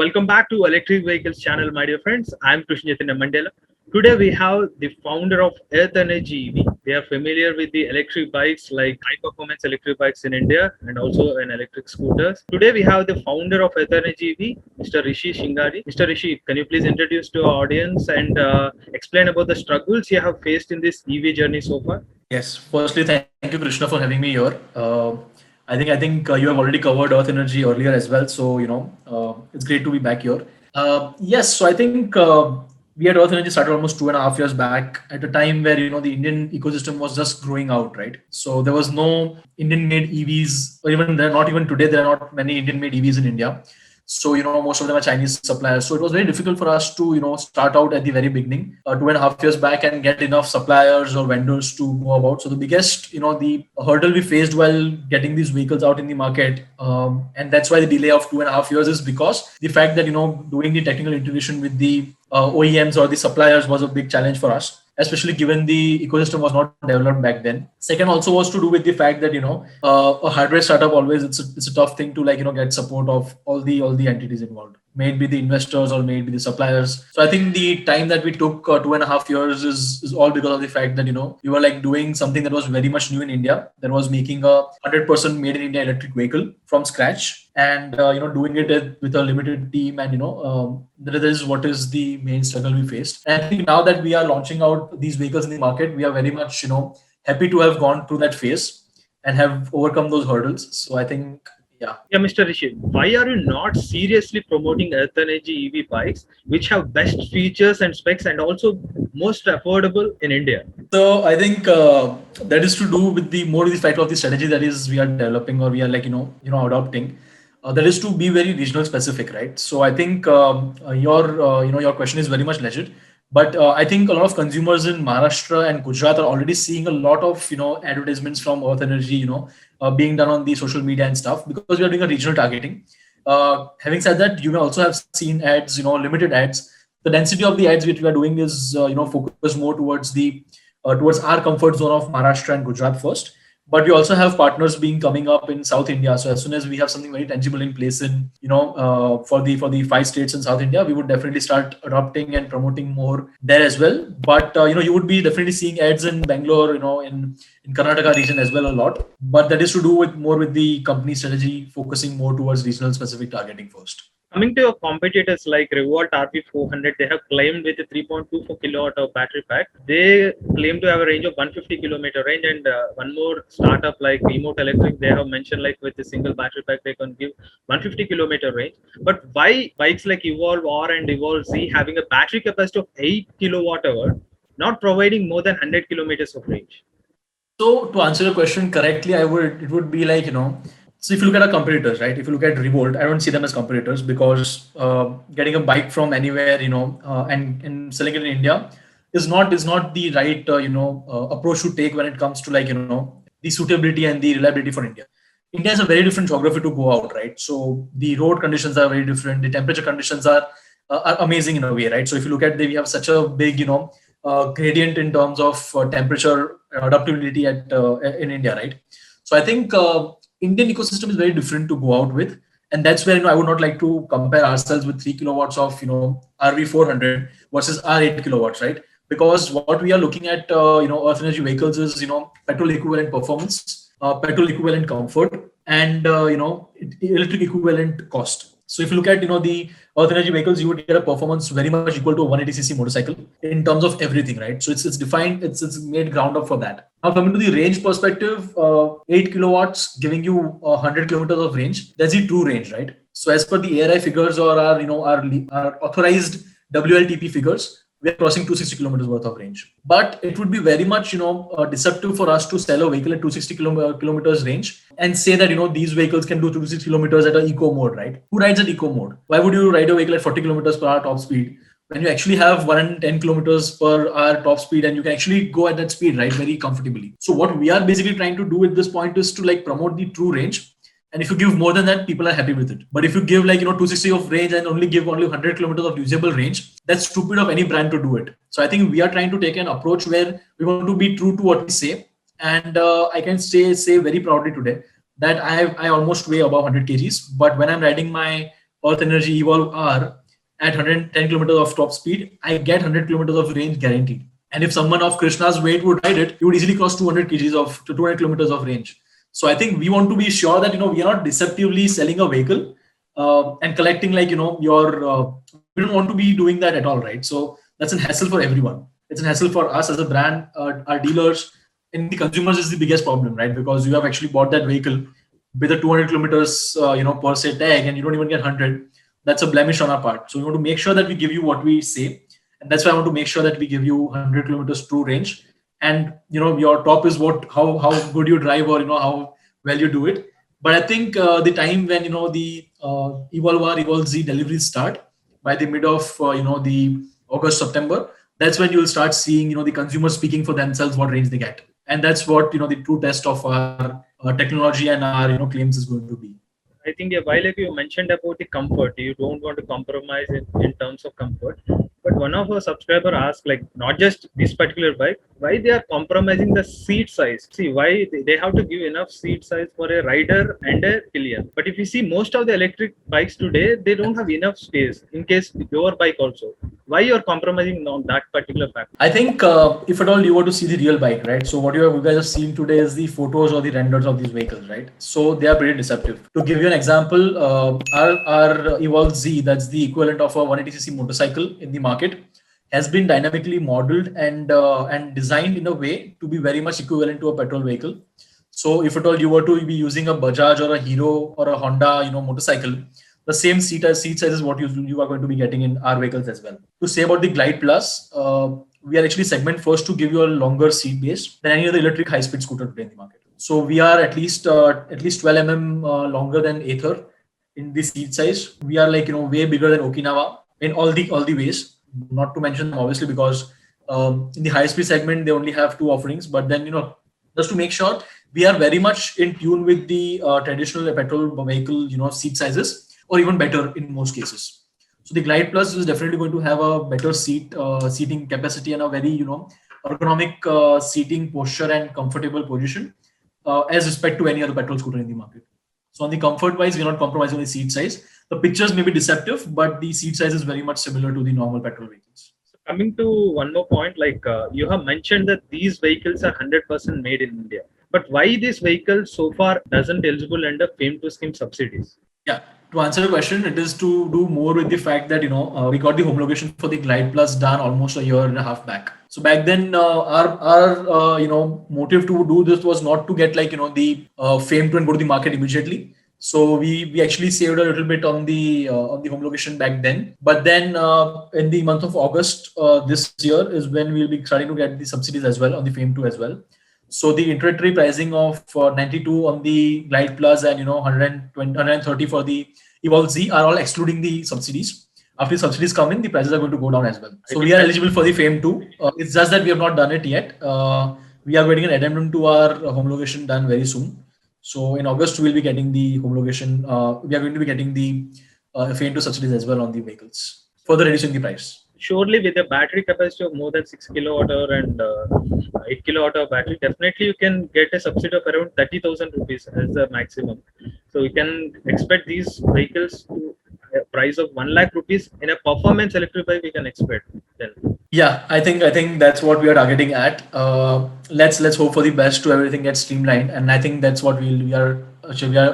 welcome back to Electric Vehicles channel, my dear friends. I'm Krishna Mandela. Today we have the founder of Earth Energy EV. We are familiar with the electric bikes like high performance electric bikes in India and also in electric scooters. Today we have the founder of Earth Energy EV, Mr. Rishi Shinghani. Mr. Rishi, can you please introduce to our audience and explain about the struggles you have faced in this EV journey so far? Yes. Firstly, thank you, Krishna, for having me here. I think you have already covered Earth Energy earlier as well, so it's great to be back here. Yes. So I think we had Earth Energy started almost 2.5 years back at a time where the Indian ecosystem was just growing out, right? So there was no Indian-made EVs, or even there not even today there are not many Indian-made EVs in India. So most of them are Chinese suppliers. So it was very difficult for us to start out at the very beginning, 2.5 years back, and get enough suppliers or vendors to go about. So the biggest the hurdle we faced while getting these vehicles out in the market, and that's why the delay of 2.5 years is because the fact that doing the technical integration with the OEMs or the suppliers was a big challenge for us, especially given the ecosystem was not developed back then. Second also was to do with the fact that a hardware startup always it's a tough thing to get support of all the entities involved, may it be the investors or may it be the suppliers. So I think the time that we took 2.5 years is all because of the fact that we were doing something that was very much new in India, that was making a 100% made in India electric vehicle from scratch, and doing it with a limited team, and that is what is the main struggle we faced. And I think now that we are launching out these vehicles in the market, we are very much happy to have gone through that phase and have overcome those hurdles. So I think Yeah, Mr. Rishi, why are you not seriously promoting Earth Energy EV bikes, which have best features and specs and also most affordable in India? So I think that is to do with the more the fact of the strategy that is we are developing, or we are adopting. That is to be very regional specific, right? So I think your question is very much legit. But I think a lot of consumers in Maharashtra and Gujarat are already seeing a lot of advertisements from Earth Energy, being done on the social media and stuff, because we are doing a regional targeting. Having said that, you may also have seen ads, limited ads. The density of the ads which we are doing is focused more towards the towards our comfort zone of Maharashtra and Gujarat first. But we also have partners being coming up in South India. So as soon as we have something very tangible in place in for the 5 states in South India, we would definitely start adopting and promoting more there as well. But you would be definitely seeing ads in Bangalore, in Karnataka region as well a lot. But that is to do with more with the company strategy, focusing more towards regional specific targeting first. Coming to your competitors like Revolt RP400, they have claimed with a 3.24 kilowatt of battery pack. They claim to have a range of 150 kilometer range, and one more startup like Remote Electric, they have mentioned like with a single battery pack they can give 150 kilometer range. But why bikes like Evolve R and Evolve Z having a battery capacity of 8 kilowatt hour, not providing more than 100 kilometers of range? So to answer your question correctly, it would be so if you look at our competitors, right? If you look at Revolt, I don't see them as competitors, because getting a bike from anywhere, and selling it in India is not the right approach to take when it comes to the suitability and the reliability for India. India has a very different geography to go out, right? So the road conditions are very different. The temperature conditions are amazing in a way, right? So if you look at we have such a big gradient in terms of temperature adaptability in India, right? So I think Indian ecosystem is very different to go out with, and that's where I would not like to compare ourselves with 3 kilowatts of RV400 versus our 8 kilowatts, right? Because what we are looking at Earth Energy vehicles is petrol equivalent performance, petrol equivalent comfort, and electric equivalent cost. So if you look at the Earth Energy vehicles, you would get a performance very much equal to a 180cc motorcycle in terms of everything, right? So it's defined, it's made ground up for that. Now coming to the range perspective, 8 kilowatts giving you 100 kilometers of range. That's the true range, right? So as per the ARI figures, or our authorized WLTP figures, we are crossing 260 kilometers worth of range. But it would be very much deceptive for us to sell a vehicle at 260 kilometers range and say that these vehicles can do 260 kilometers at an eco mode, right? Who rides at eco mode? Why would you ride a vehicle at 40 kilometers per hour top speed when you actually have 110 kilometers per hour top speed, and you can actually go at that speed, right, very comfortably? So what we are basically trying to do at this point is to promote the true range. And if you give more than that, people are happy with it. But if you give 260 of range and only give only 100 kilometers of usable range, that's stupid of any brand to do it. So I think we are trying to take an approach where we want to be true to what we say. And I can say very proudly today that I almost weigh above 100 kgs. But when I'm riding my Earth Energy Evolve R at 110 kilometers of top speed, I get 100 kilometers of range guaranteed. And if someone of Krishna's weight would ride it, he would easily cross 200 kgs of to 200 kilometers of range. So I think we want to be sure that we are not deceptively selling a vehicle and collecting your. We don't want to be doing that at all, right? So that's a hassle for everyone. It's a hassle for us as a brand, our dealers, and the consumers is the biggest problem, right? Because you have actually bought that vehicle with a 200 kilometers, per se tag, and you don't even get 100. That's a blemish on our part. So we want to make sure that we give you what we say, and that's why I want to make sure that we give you 100 kilometers true range. And your top is how good you drive, or how well you do it. But I think the time when the Evolve R, Evolve Z deliveries start by the mid of the August, September, that's when you'll start seeing the consumers speaking for themselves what range they get, and that's what the true test of our technology and our claims is going to be. I think a while ago you mentioned about the comfort. You don't want to compromise in terms of comfort. But one of our subscriber asked, like, not just this particular bike, why they are compromising the seat size. See, why they have to give enough seat size for a rider and a pillion. But if you see most of the electric bikes today, they don't have enough space in case your bike also. Why you are compromising on that particular fact? I think if at all you were to see the real bike, right? So what you guys have seen today is the photos or the renders of these vehicles, right? So they are pretty deceptive. To give you an example, our Evolve Z, that's the equivalent of a 180cc motorcycle in the market, has been dynamically modeled and designed in a way to be very much equivalent to a petrol vehicle. So if at all you were to be using a Bajaj or a Hero or a Honda, motorcycle, the same seat size is what you are going to be getting in our vehicles as well. To say about the Glide Plus, we are actually segment first to give you a longer seat base than any other electric high-speed scooter today in the market. So we are at least 12 mm longer than Ather in the seat size. We are way bigger than Okinawa in all the ways. Not to mention them obviously, because in the high-speed segment they only have two offerings. But then just to make sure we are very much in tune with the traditional petrol vehicle seat sizes, or even better in most cases. So the Glide Plus is definitely going to have a better seating capacity and a very ergonomic seating posture and comfortable position as respect to any other petrol scooter in the market. So on the comfort wise, we're not compromising on the seat size. The pictures may be deceptive, but the seat size is very much similar to the normal petrol vehicles. So coming to one more point, like you have mentioned that these vehicles are 100% made in India. But why this vehicle so far doesn't eligible under FAME 2 scheme subsidies? Yeah, to answer your question, it is to do more with the fact that we got the homologation for the Glide Plus done almost a year and a half back. So back then, our motive to do this was not to get the FAME 2 and go to the market immediately. So we actually saved a little bit on the homologation back then. But then in the month of August this year is when we'll be starting to get the subsidies as well on the FAME 2 as well. So the introductory pricing of 92 on the Glide Plus and 120, 130 for the Evolve Z are all excluding the subsidies. After the subsidies come in, the prices are going to go down as well. So we are eligible for the FAME 2. It's just that we have not done it yet. We are getting an addendum to our homologation done very soon. So in August, we'll be getting the homologation. We are going to be getting the FAME 2 subsidies as well on the vehicles, further reducing the price. Surely with a battery capacity of more than 6 kilowatt hour and 8 kilowatt hour battery, definitely you can get a subsidy of around 30,000 rupees as the maximum. So you can expect these vehicles to a price of 1 lakh rupees in a performance electric bike we can expect then. Yeah, I think that's what we are targeting at. Let's hope for the best to everything gets streamlined, and I think that's what we are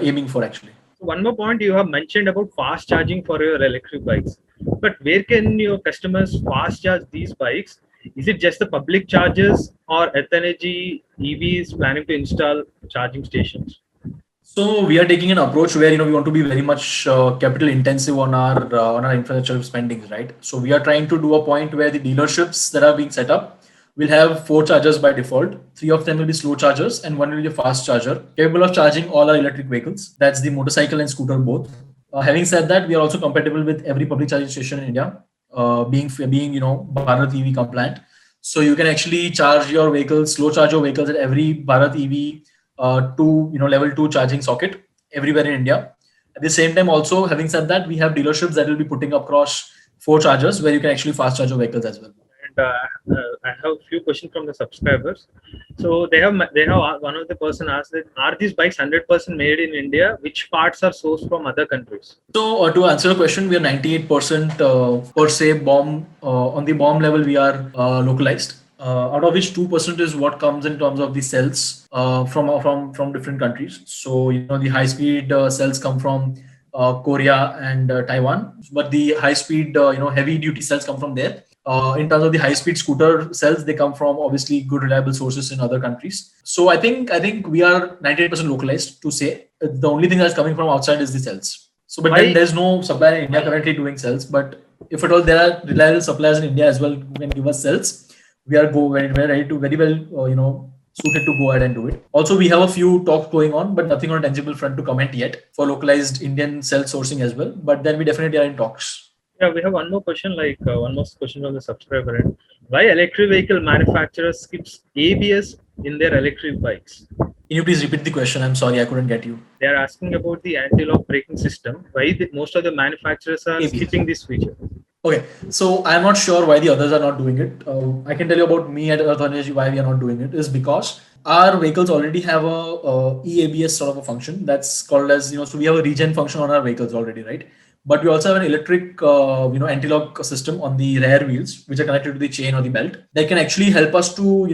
aiming for actually. One more point you have mentioned about fast charging for your electric bikes. But where can your customers fast charge these bikes? Is it just the public chargers, or Earth Energy EV is planning to install charging stations? So we are taking an approach where we want to be very much capital intensive on our infrastructure spendings, right? So we are trying to do a point where the dealerships that are being set up will have 4 chargers by default. 3 of them will be slow chargers and 1 will be a fast charger, capable of charging all our electric vehicles. That's the motorcycle and scooter both. Having said that, we are also compatible with every public charging station in India, being Bharat EV compliant. So you can actually charge your vehicles, slow charge your vehicles at every Bharat EV to level 2 charging socket everywhere in India. At the same time, also having said that, we have dealerships that will be putting up across 4 chargers where you can actually fast charge your vehicles as well. I have a few questions from the subscribers. So they have one of the person asked that are these bikes 100% made in India? Which parts are sourced from other countries? So to answer the question, we are 98% per se bomb on the bomb level. We are localized. Out of which 2% is what comes in terms of the cells from different countries. So the high speed cells come from Korea and Taiwan, but the high speed heavy duty cells come from there. In terms of the high speed scooter cells, they come from obviously good reliable sources in other countries. So I think we are 98% localized to say. The only thing that's coming from outside is the cells. So, but then Why there's no supplier in India currently doing cells. But if at all there are reliable suppliers in India as well who can give us cells, we are very ready to very well suited to go ahead and do it. Also, we have a few talks going on, but nothing on a tangible front to comment yet for localized Indian cell sourcing as well. But then we definitely are in talks. Yeah, we have one more question, one more question from the subscriber end. Why electric vehicle manufacturers skips ABS in their electric bikes? Can you please repeat the question? I'm sorry, I couldn't get you. They are asking about the anti-lock braking system. Why most of the manufacturers are ABS. skipping this feature? Okay, so I'm not sure why the others are not doing it. I can tell you about me at Earth Energy why we are not doing it is because our vehicles already have a EABS sort of a function that's called as so we have a regen function on our vehicles already, right? But we also have an electric anti-lock system on the rear wheels which are connected to the chain or the belt that can actually help us to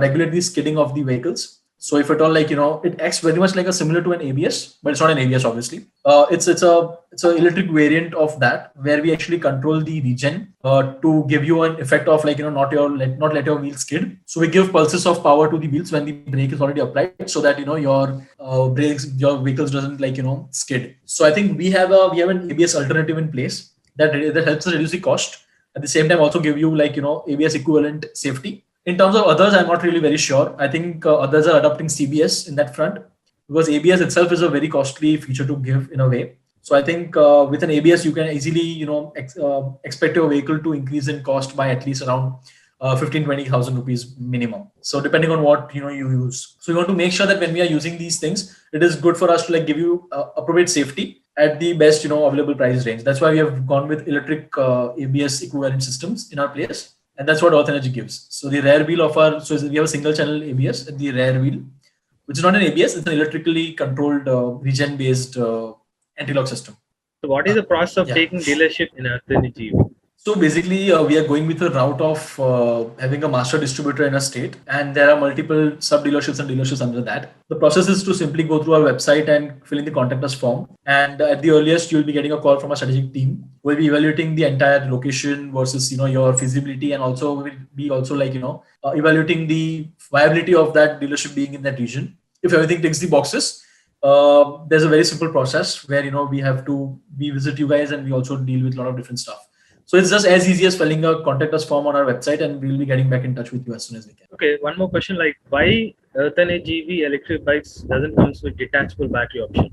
regulate the skidding of the vehicles. So if at all it acts very much like a similar to an ABS, but it's not an ABS obviously. It's a electric variant of that where we actually control the regen to give you an effect of not let your wheels skid. So we give pulses of power to the wheels when the brake is already applied, so that your vehicles doesn't skid. So I think we have an ABS alternative in place that helps us reduce the cost. At the same time, also give you ABS equivalent safety. In terms of others, I'm not really very sure. I think others are adopting CBS in that front because ABS itself is a very costly feature to give in a way. So I think with an ABS, you can easily expect your vehicle to increase in cost by at least around 15,000-20,000 rupees minimum. So depending on what you use. So we want to make sure that when we are using these things, it is good for us to give you appropriate safety at the best available price range. That's why we have gone with electric ABS equivalent systems in our place. And that's what Earth Energy gives. So the rear wheel of we have a single channel ABS at the rear wheel, which is not an ABS, it's an electrically controlled regen-based anti-lock system. So what is the process of taking dealership in Earth Energy? So basically, we are going with a route of having a master distributor in a state, and there are multiple sub dealerships and dealerships under that. The process is to simply go through our website and fill in the contact us form. And at the earliest, you'll be getting a call from a strategic team. We'll be evaluating the entire location versus your feasibility, and also we'll be evaluating the viability of that dealership being in that region. If everything ticks the boxes, there's a very simple process where we visit you guys and we also deal with a lot of different stuff. So it's just as easy as filling a contact us form on our website, and we'll be getting back in touch with you as soon as we can. Okay, one more question: why Earth Energy EV electric bikes doesn't comes with detachable battery option?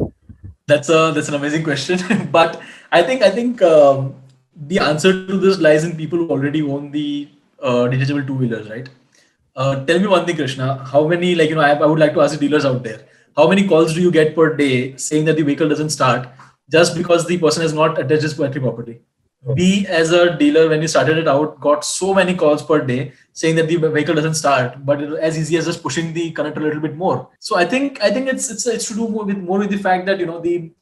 That's an amazing question, but I think the answer to this lies in people who already own the detachable two-wheelers, right? Tell me one thing, Krishna. How many I would like to ask the dealers out there. How many calls do you get per day saying that the vehicle doesn't start just because the person has not attached his battery properly? We as a dealer, when we started it out, got so many calls per day saying that the vehicle doesn't start, but it's as easy as just pushing the connector a little bit more. So I think it's to do more with the fact that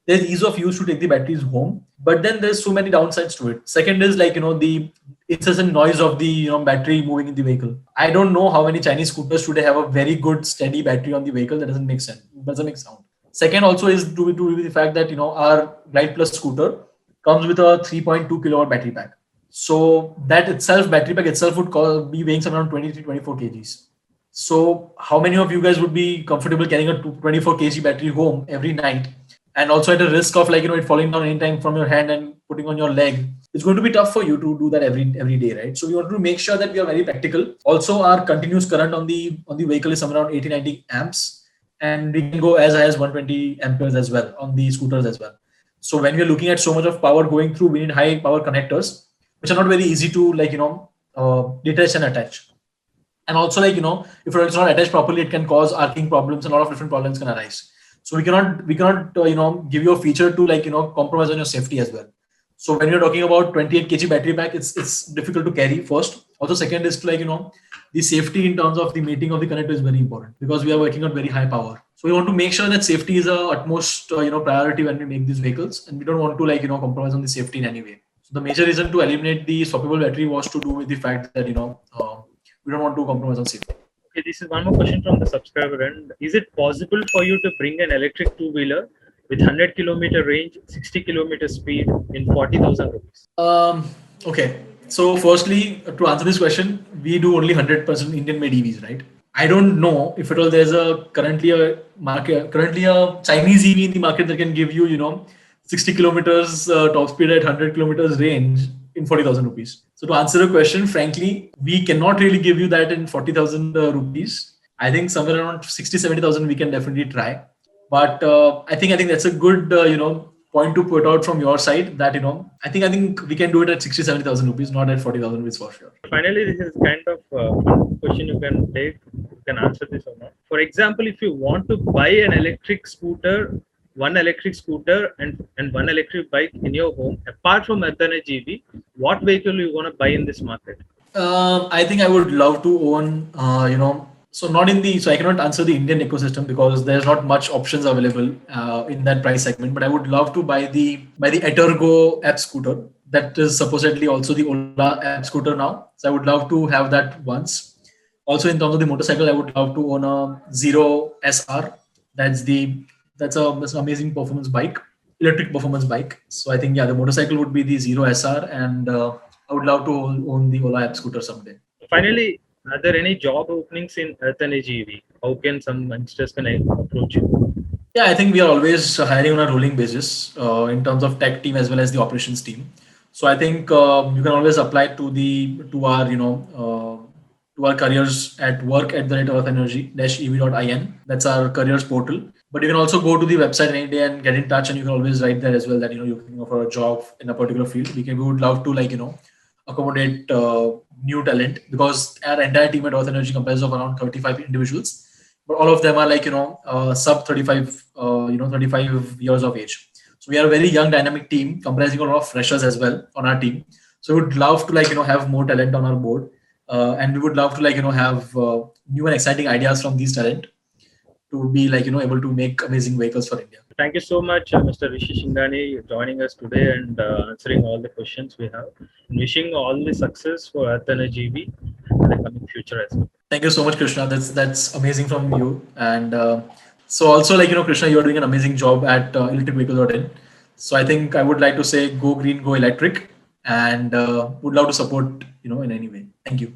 there's ease of use to take the batteries home, but then there's so many downsides to it. Second is the incessant noise of the battery moving in the vehicle. I don't know how many Chinese scooters today have a very good steady battery on the vehicle that doesn't make sense, doesn't make sound. Be with the fact that our Glide Plus scooter comes with a 3.2 kilowatt battery pack. So that battery pack itself would be weighing somewhere around 23-24 kgs. So how many of you guys would be comfortable carrying a 24 kg battery home every night, and also at a risk of it falling down anytime from your hand and putting on your leg? It's going to be tough for you to do that every day, right? So we want to make sure that we are very practical. Also, our continuous current on the vehicle is somewhere around 80-90 amps, and we can go as high as 120 amperes as well on the scooters as well. So when we are looking at so much of power going through, we need high power connectors, which are not very easy to detach and attach. And also if it's not attached properly, it can cause arcing problems, and a lot of different problems can arise. So we cannot give you a feature to compromise on your safety as well. So when you're talking about 28 kg battery pack, it's difficult to carry first. Also, second is to the safety in terms of the mating of the connector is very important because we are working on very high power. So we want to make sure that safety is a utmost priority when we make these vehicles, and we don't want to compromise on the safety in any way. So the major reason to eliminate the swappable battery was to do with the fact that we don't want to compromise on safety. Okay, this is one more question from the subscriber. And is it possible for you to bring an electric two-wheeler with 100-kilometer range, 60-kilometer speed in 40,000 rupees? Okay. So firstly, to answer this question, we do only 100% Indian-made EVs, right? I don't know if at all there's currently a Chinese EV in the market that can give you, 60 kilometers top speed at 100 kilometers range in 40,000 rupees. So to answer the question, frankly, we cannot really give you that in 40,000 rupees. I think somewhere around 60, 70,000 we can definitely try. But I think that's a good, point to put out from your side that, I think we can do it at 60, 70,000 rupees, not at 40,000 rupees for sure. Finally, this is kind of one question you can take. You can answer this or not. For example, if you want to buy an electric scooter, one electric scooter and one electric bike in your home, apart from Athena GV, what vehicle you want to buy in this market? I think I would love to own, so I cannot answer the Indian ecosystem because there's not much options available in that price segment. But I would love to buy the Etergo app scooter. That is supposedly also the Ola app scooter now. So I would love to have that once. Also, in terms of the motorcycle, I would love to own a Zero SR. That's an amazing performance bike, electric performance bike. So I think the motorcycle would be the Zero SR, and I would love to own the Ola app scooter someday. Finally, are there any job openings in Earth Energy EV? How can some youngsters can approach you? Yeah, I think we are always hiring on a rolling basis in terms of tech team as well as the operations team. So I think you can always apply to our to our careers at work at the rate of energy-ev.in. That's our careers portal. But you can also go to the website any day and get in touch, and you can always write there as well that you're looking for a job in a particular field. We would love to accommodate new talent because our entire team at Earth Energy comprises of around 35 individuals, but all of them are sub 35 35 years of age. So we are a very young dynamic team comprising a lot of freshers as well on our team. So we would love to have more talent on our board, and we would love to have new and exciting ideas from these talent to be able to make amazing vehicles for India. Thank you so much, Mr. Rishi Shenghani, joining us today and answering all the questions we have. Wishing all the success for Earth Energy EV in the coming future as well. Thank you so much, Krishna. That's amazing from you. And so also Krishna, you are doing an amazing job at ElectricVehicles.in. So I think I would like to say go green, go electric, and would love to support in any way. Thank you.